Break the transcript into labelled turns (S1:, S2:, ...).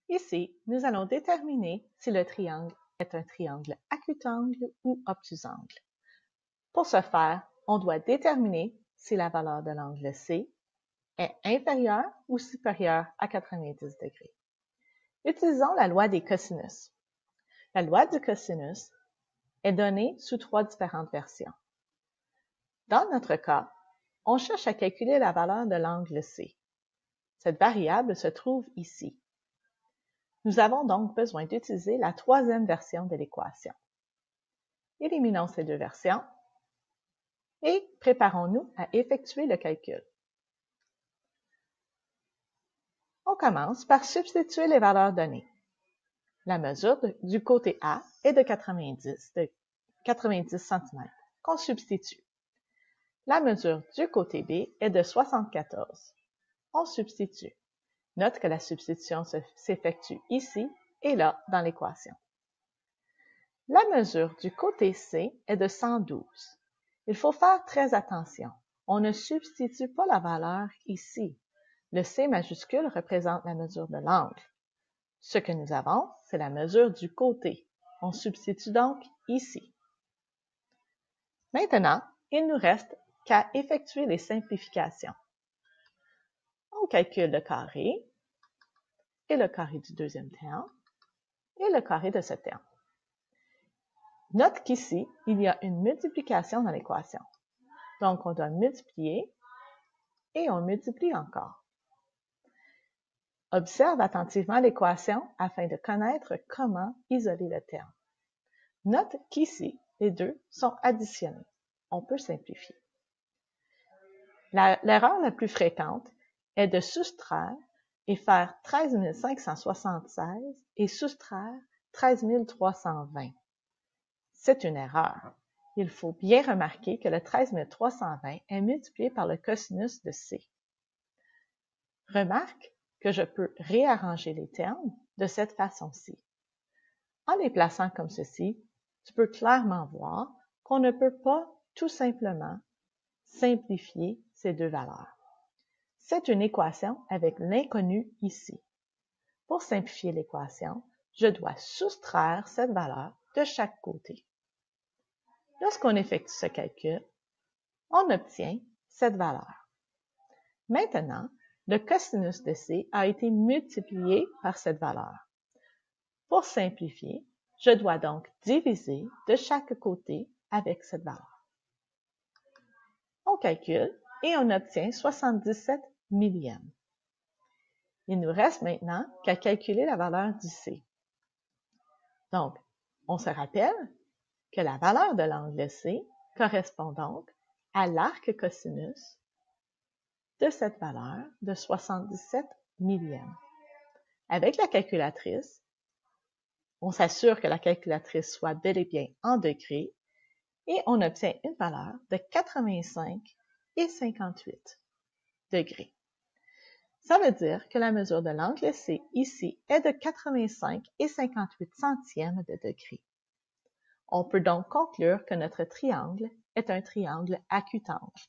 S1: Ici, nous allons déterminer si le triangle est un triangle acutangle ou obtusangle. Pour ce faire, on doit déterminer si la valeur de l'angle C est inférieure ou supérieure à 90 degrés. Utilisons la loi des cosinus. La loi du cosinus est donnée sous trois différentes versions. Dans notre cas, on cherche à calculer la valeur de l'angle C. Cette variable se trouve ici. Nous avons donc besoin d'utiliser la troisième version de l'équation. Éliminons ces deux versions et préparons-nous à effectuer le calcul. On commence par substituer les valeurs données. La mesure du côté A est de 90 cm qu'on substitue. La mesure du côté B est de 74. On substitue. Note que la substitution s'effectue ici et là dans l'équation. La mesure du côté C est de 112. Il faut faire très attention. On ne substitue pas la valeur ici. Le C majuscule représente la mesure de l'angle. Ce que nous avons, c'est la mesure du côté. On substitue donc ici. Maintenant, il nous reste qu'à effectuer les simplifications. On calcule le carré, et le carré du deuxième terme, et le carré de ce terme. Note qu'ici, il y a une multiplication dans l'équation. Donc, on doit multiplier, et on multiplie encore. Observe attentivement l'équation afin de connaître comment isoler le terme. Note qu'ici, les deux sont additionnés. On peut simplifier. L'erreur la plus fréquente est de soustraire et faire 13 576 et soustraire 13 320. C'est une erreur. Il faut bien remarquer que le 13 320 est multiplié par le cosinus de C. Remarque que je peux réarranger les termes de cette façon-ci. En les plaçant comme ceci, tu peux clairement voir qu'on ne peut pas tout simplement simplifier ces deux valeurs. C'est une équation avec l'inconnu ici. Pour simplifier l'équation, je dois soustraire cette valeur de chaque côté. Lorsqu'on effectue ce calcul, on obtient cette valeur. Maintenant, le cosinus de C a été multiplié par cette valeur. Pour simplifier, je dois donc diviser de chaque côté avec cette valeur. On calcule et on obtient 77 millièmes. Il nous reste maintenant qu'à calculer la valeur du C. Donc, on se rappelle que la valeur de l'angle C correspond donc à l'arc cosinus de cette valeur de 77 millièmes. Avec la calculatrice, on s'assure que la calculatrice soit bel et bien en degrés et on obtient une valeur de 85 et 58 degrés. Ça veut dire que la mesure de l'angle C ici est de 85 et 58 centièmes de degré. On peut donc conclure que notre triangle est un triangle acutangle.